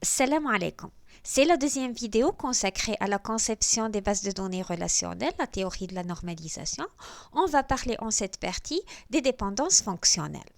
Salam alaikum. C'est la deuxième vidéo consacrée à la conception des bases de données relationnelles, la théorie de la normalisation. On va parler en cette partie des dépendances fonctionnelles.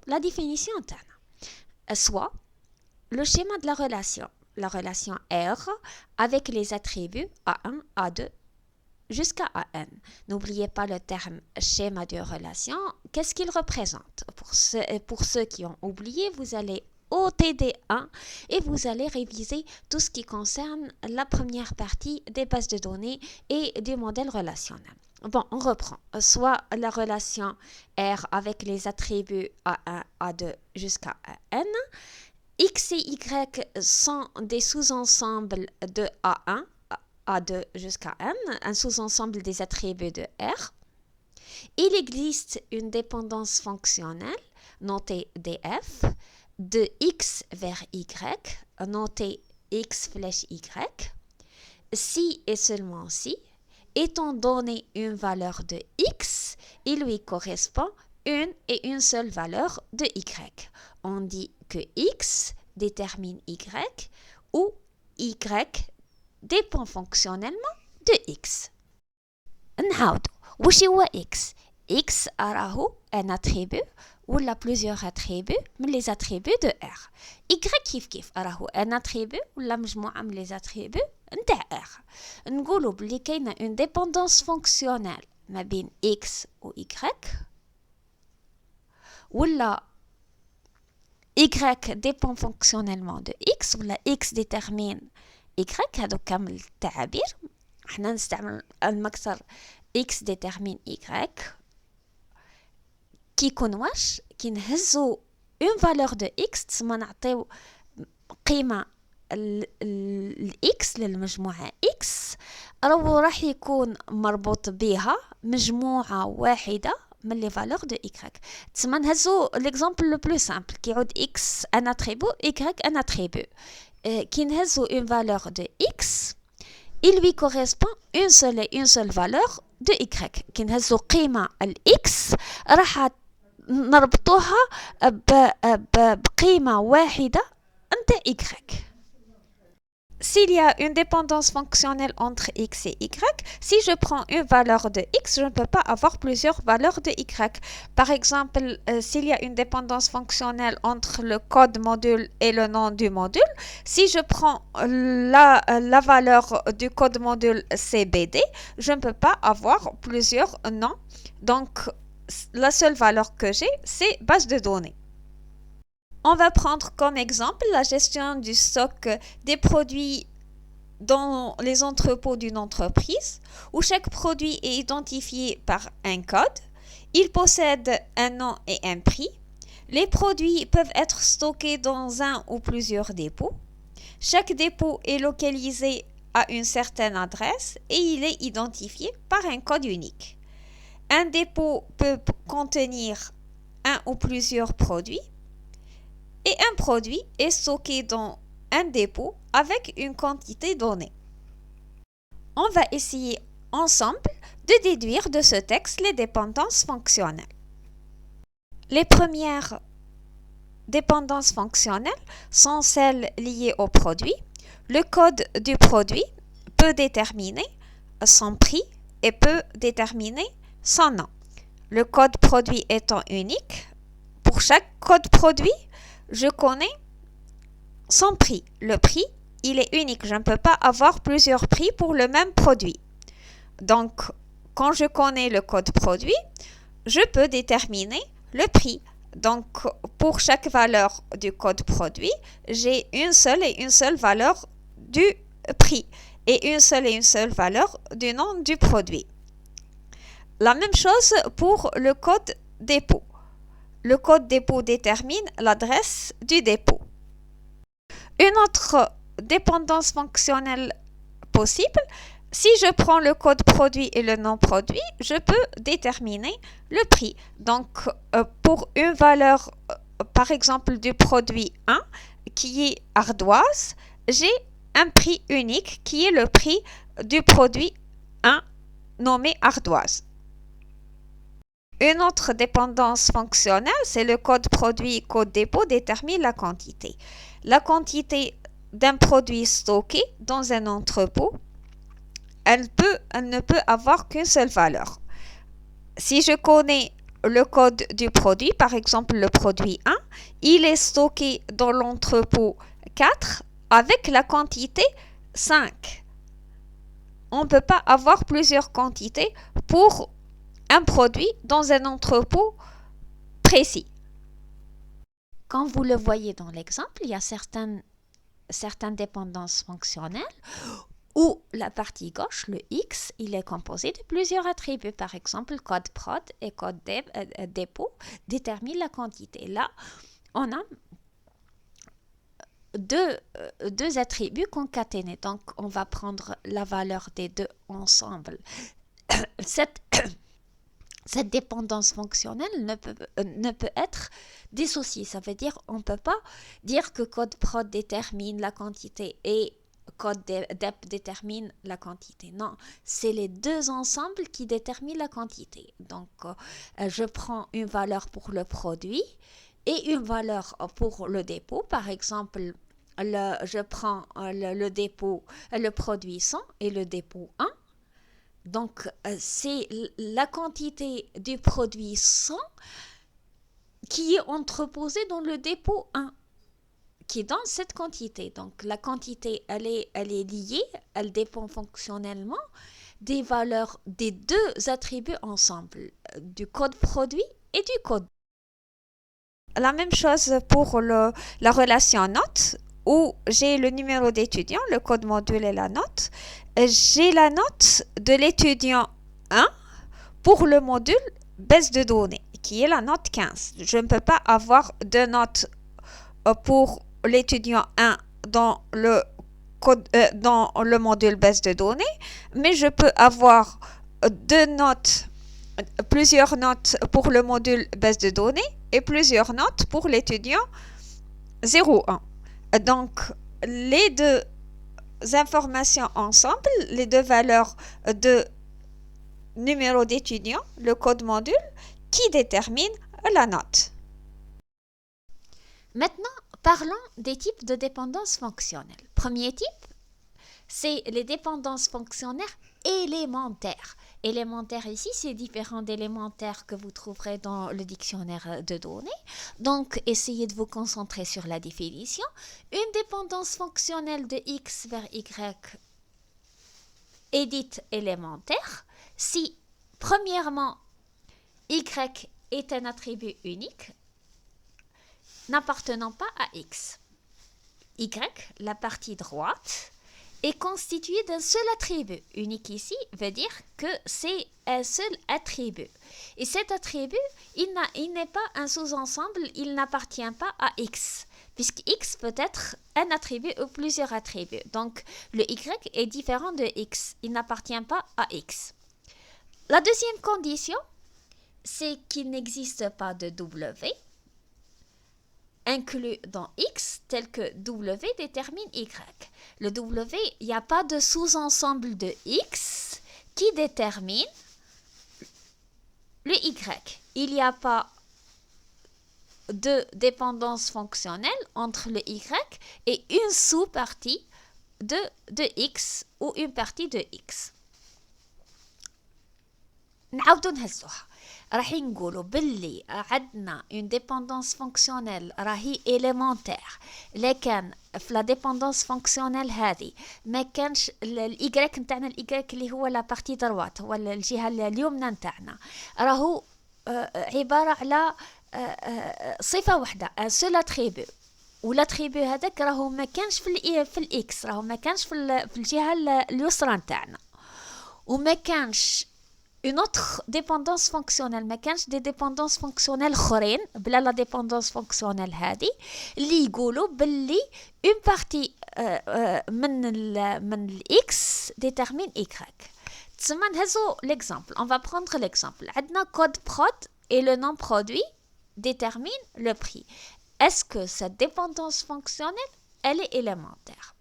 La définition soit le schéma de la relation R avec les attributs A1, A2 jusqu'à AN. N'oubliez pas le terme schéma de relation. Qu'est-ce qu'il représente? Pour ceux qui ont oublié, vous allez au TD1 et vous allez réviser tout ce qui concerne la première partie des bases de données et du modèle relationnel. Bon, on reprend. Soit la relation R avec les attributs A1, A2 jusqu'à AN. X et Y sont des sous-ensembles de A1, A2 jusqu'à N, un sous-ensemble des attributs de R. Il existe une dépendance fonctionnelle, notée df, de X vers Y, notée X flèche Y, si et seulement si, étant donné une valeur de X, il lui correspond une et une seule valeur de Y. On dit que X détermine Y ou Y dépend fonctionnellement de X. نعاودو واش هو X. X راهو un attribut ولا plusieurs attributs من les attributs de R. Y كيف راهو un attribut ولا مجموعة من les attributs نتاع R. نقولوا بلي كاينة une dépendance fonctionnelle ما بين X و Y ولا Y dépend fonctionnellement de X ولا X détermine Y. هادو كامل التعابير احنا نستعمل المكسر X détermine Y كي يكون واش كي نهزو اون فالور دو X تسمى نعطيو قيمة X للمجموعة X راح يكون مربوط بها مجموعة واحدة من لي فالور دو Y. تسمى نهزو l'exemple le plus simple كي يعود X un attribut Y un attribut. Qui نهزو une valeur de X, il lui correspond une seule valeur de Y. كي نهزو قيمة ال X راح نربطوها بقيمة واحدة نتاع Y. S'il y a une dépendance fonctionnelle entre X et Y, si je prends une valeur de X, je ne peux pas avoir plusieurs valeurs de Y. Par exemple, s'il y a une dépendance fonctionnelle entre le code module et le nom du module, si je prends la valeur du code module CBD, je ne peux pas avoir plusieurs noms. Donc, la seule valeur que j'ai, c'est base de données. On va prendre comme exemple la gestion du stock des produits dans les entrepôts d'une entreprise où chaque produit est identifié par un code. Il possède un nom et un prix. Les produits peuvent être stockés dans un ou plusieurs dépôts. Chaque dépôt est localisé à une certaine adresse et il est identifié par un code unique. Un dépôt peut contenir un ou plusieurs produits. Et un produit est stocké dans un dépôt avec une quantité donnée. On va essayer ensemble de déduire de ce texte les dépendances fonctionnelles. Les premières dépendances fonctionnelles sont celles liées au produit. Le code du produit peut déterminer son prix et peut déterminer son nom. Le code produit étant unique, pour chaque code produit, je connais son prix. Le prix, il est unique. Je ne peux pas avoir plusieurs prix pour le même produit. Donc, quand je connais le code produit, je peux déterminer le prix. Donc, pour chaque valeur du code produit, j'ai une seule valeur du prix et une seule valeur du nom du produit. La même chose pour le code dépôt. Le code dépôt détermine l'adresse du dépôt. Une autre dépendance fonctionnelle possible, si je prends le code produit et le nom produit, je peux déterminer le prix. Donc, pour une valeur, par exemple, du produit 1, qui est ardoise, j'ai un prix unique qui est le prix du produit 1 nommé ardoise. Une autre dépendance fonctionnelle, c'est le code produit, code dépôt détermine la quantité. La quantité d'un produit stocké dans un entrepôt, elle ne peut avoir qu'une seule valeur. Si je connais le code du produit, par exemple le produit 1, il est stocké dans l'entrepôt 4 avec la quantité 5. On ne peut pas avoir plusieurs quantités pour un produit dans un entrepôt précis. Comme vous le voyez dans l'exemple, il y a certaines dépendances fonctionnelles où la partie gauche, le X, il est composé de plusieurs attributs. Par exemple, code prod et code dépôt déterminent la quantité. Là, on a deux attributs concaténés. Donc, on va prendre la valeur des deux ensemble. Cette dépendance fonctionnelle ne peut être dissociée. Ça veut dire qu'on ne peut pas dire que code prod détermine la quantité et code dep détermine la quantité. Non, c'est les deux ensembles qui déterminent la quantité. Donc, je prends une valeur pour le produit et une valeur pour le dépôt. Par exemple, je prends le dépôt, le produit 100 et le dépôt 1. Donc, c'est la quantité du produit 100 qui est entreposée dans le dépôt 1, qui donne cette quantité. Donc, la quantité, elle est liée, elle dépend fonctionnellement des valeurs des deux attributs ensemble, du code produit et du code. La même chose pour la relation note, où j'ai le numéro d'étudiant, le code module et la note. J'ai la note de l'étudiant 1 pour le module base de données, qui est la note 15. Je ne peux pas avoir deux notes pour l'étudiant 1 dans le module base de données, mais je peux avoir plusieurs notes pour le module base de données et plusieurs notes pour l'étudiant 0,1. Donc, les deux informations ensemble, les deux valeurs de numéro d'étudiant, le code module, qui détermine la note. Maintenant, parlons des types de dépendances fonctionnelles. Premier type, c'est les dépendances fonctionnelles élémentaires. Élémentaire ici, c'est différent d'élémentaire que vous trouverez dans le dictionnaire de données. Donc, essayez de vous concentrer sur la définition. Une dépendance fonctionnelle de X vers Y est dite élémentaire si, premièrement, Y est un attribut unique n'appartenant pas à X. Y, la partie droite, est constitué d'un seul attribut. Unique ici veut dire que c'est un seul attribut. Et cet attribut, il n'est pas un sous-ensemble, il n'appartient pas à X, puisque X peut être un attribut ou plusieurs attributs. Donc, le Y est différent de X, il n'appartient pas à X. La deuxième condition, c'est qu'il n'existe pas de W inclus dans X, tel que W détermine Y. Le W, il n'y a pas de sous-ensemble de X qui détermine le Y. Il n'y a pas de dépendance fonctionnelle entre le Y et une sous-partie de X ou une partie de X. نعاودو نهزوها. راح نقولوا باللي عندنا une dépendance fonctionnelle راهي élémentaire، لكن في لا dépendance fonctionnelle هذه ما كانش الايكغيك نتاعنا، الايكغيك اللي هو لا بارتي دروات، هو الجهه اليمنى نتاعنا، راهو عباره على صفه واحده، ان سول اتريبيو، والاتريبيو هذاك راهو ما كانش في الاكس، راهو ما كانش في الجهه اليسرى نتاعنا، وما كانش une autre dépendance fonctionnelle. ما كانش des dépendances fonctionnelles اخرين بلا لا dépendance fonctionnelle هذه اللي يقولوا باللي une partie من x détermine y. تسمى نهزو l'exemple. On va prendre l'exemple. عندنا code prod et le nom produit détermine le prix. Est-ce que cette dépendance fonctionnelle elle est élémentaire؟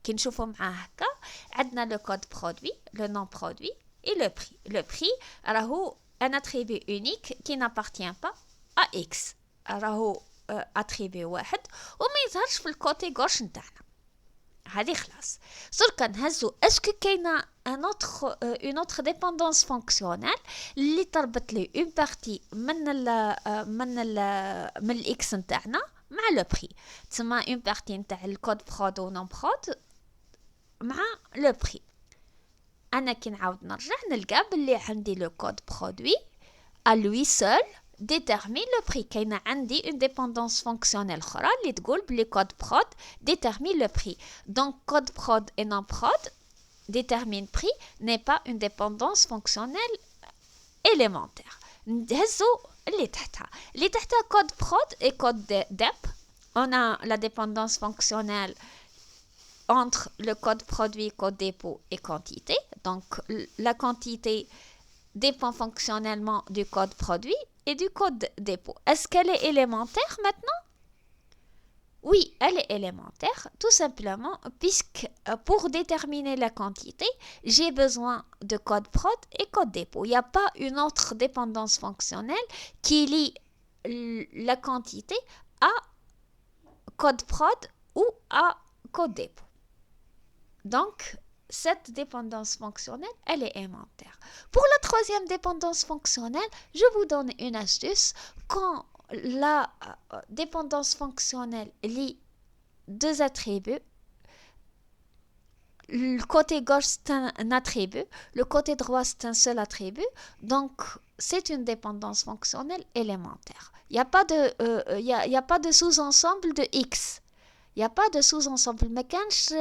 كي نشوفوا معاه هكا عندنا le code produit, le nom produit et le prix. Le prix راهو un attribut unique qui n'appartient pas à X. راهو attribut واحد وما يظهرش في الكوتي غوش نتاعنا. هذه خلاص. دركا نهزو اسكو كاينه une autre dépendance fonctionnelle اللي تربط لي اون بارتي من الاكس نتاعنا مع لو بري. تسمى اون بارتي نتاع الكود برود و نون برود مع لو بري. انا كي نعاود نرجع نلقى بلي عندي لو كود برودوي à lui seul détermine le prix. كاينه عندي une dépendance fonctionnelle اخرى اللي تقول بلي كود برود détermine le prix. Donc code prod et non prod détermine prix n'est pas une dépendance fonctionnelle élémentaire. نهزو اللي تحتها code prod et code dep. On a la dépendance fonctionnelle entre le code produit, code dépôt et quantité. Donc la quantité dépend fonctionnellement du code produit et du code dépôt. Est-ce qu'elle est élémentaire maintenant? Oui, elle est élémentaire, tout simplement, puisque pour déterminer la quantité, j'ai besoin de code prod et code dépôt. Il n'y a pas une autre dépendance fonctionnelle qui lie la quantité à code prod ou à code dépôt. Donc, cette dépendance fonctionnelle, elle est élémentaire. Pour la troisième dépendance fonctionnelle, je vous donne une astuce. Quand la dépendance fonctionnelle lie deux attributs, le côté gauche c'est un attribut, le côté droit c'est un seul attribut, donc c'est une dépendance fonctionnelle élémentaire. Il n'y a pas de sous-ensemble de X. Il n'y a pas de sous-ensemble. ما كانش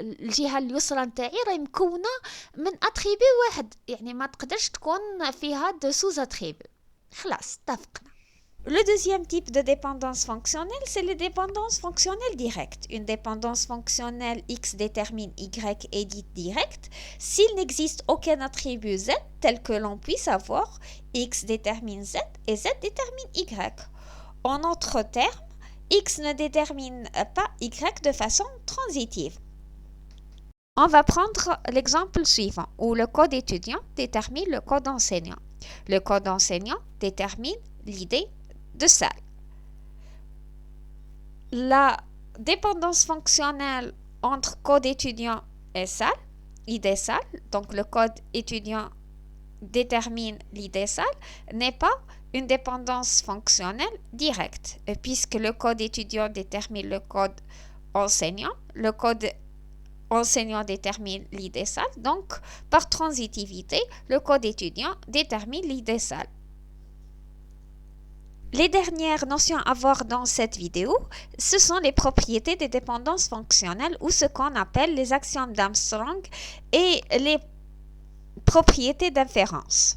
الجهة اليسرى نتاعي راهي مكونة من اتريبي واحد، يعني ما تقدرش تكون فيها de sous-attributs. خلاص اتفقنا. Le deuxième type de dépendance fonctionnelle, c'est les dépendances fonctionnelles directes. Une dépendance fonctionnelle X détermine Y est dite directe s'il n'existe aucun attribut Z tel que l'on puisse avoir X détermine Z et Z détermine Y. En autres termes, X ne détermine pas Y de façon transitive. On va prendre l'exemple suivant où le code étudiant détermine le code enseignant. Le code enseignant détermine l'idée de salle. La dépendance fonctionnelle entre code étudiant et salle, idée salle, donc le code étudiant détermine l'idée salle, n'est pas une dépendance fonctionnelle directe, puisque le code étudiant détermine le code enseignant, le code enseignant détermine l'idée salle, donc par transitivité, le code étudiant détermine l'idée salle. Les dernières notions à voir dans cette vidéo, ce sont les propriétés des dépendances fonctionnelles ou ce qu'on appelle les axiomes d'Armstrong et les propriétés d'inférence.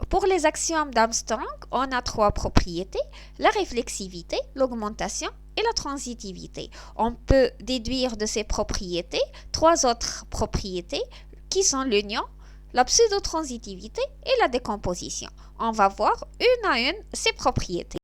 Pour les axiomes d'Armstrong, on a trois propriétés, la réflexivité, l'augmentation et la transitivité. On peut déduire de ces propriétés trois autres propriétés qui sont l'union, la pseudo-transitivité et la décomposition. On va voir une à une ces propriétés.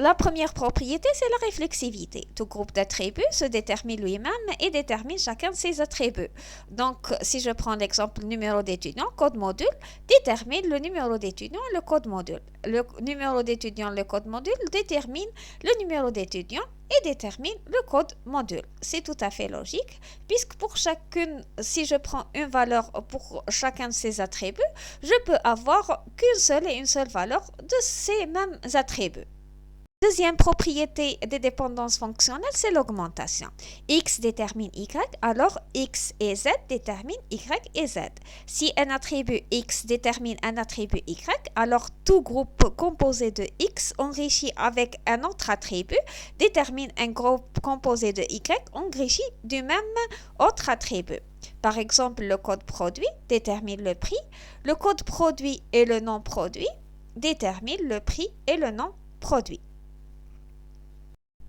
La première propriété, c'est la réflexivité. Tout groupe d'attributs se détermine lui-même et détermine chacun de ses attributs. Donc, si je prends l'exemple numéro d'étudiant, code module, détermine le numéro d'étudiant, le code module. Le numéro d'étudiant, le code module, détermine le numéro d'étudiant et détermine le code module. C'est tout à fait logique, puisque pour chacune, si je prends une valeur pour chacun de ces attributs, je peux avoir qu'une seule et une seule valeur de ces mêmes attributs. Deuxième propriété des dépendances fonctionnelles, c'est l'augmentation. X détermine Y, alors X et Z déterminent Y et Z. Si un attribut X détermine un attribut Y, alors tout groupe composé de X enrichi avec un autre attribut détermine un groupe composé de Y enrichi du même autre attribut. Par exemple, le code produit détermine le prix, le code produit et le non produit déterminent le prix et le non produit.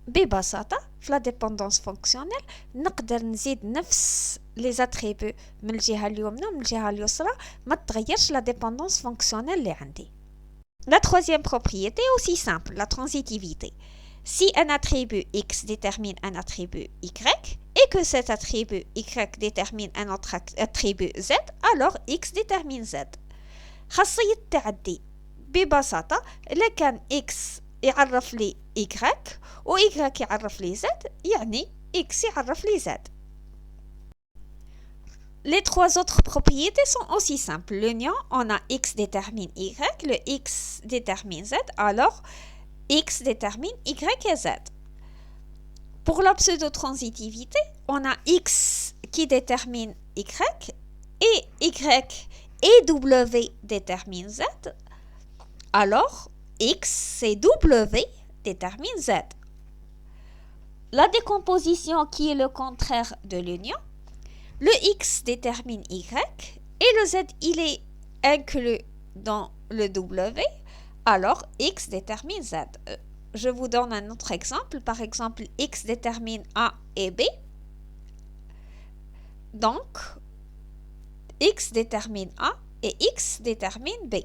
ببساطة في la dépendance fonctionnelle نقدر نزيد نفس les attributs من الجهة اليمنى ومن الجهة اليسرى ما تغيرش la dépendance fonctionnelle اللي عندي. La troisième propriété est aussi simple, la transitivité. Si un attribut X détermine un attribut Y, et que cet attribut Y détermine un autre attribut Z, alors X détermine Z. خاصية التعدي ببساطة إلا كان X يعرف لي Y و Y يعرف لي Z يعني X يعرف لي Z. Les trois autres propriétés sont aussi simples. L'union, on a X détermine Y, le X détermine Z, alors X détermine Y et Z. Pour la pseudo-transitivité, on a X qui détermine Y et Y et W détermine Z. Alors, X et W détermine Z. La décomposition qui est le contraire de l'union, le X détermine Y et le Z il est inclus dans le W, alors X détermine Z. Je vous donne un autre exemple. Par exemple, X détermine A et B. Donc, X détermine A et X détermine B.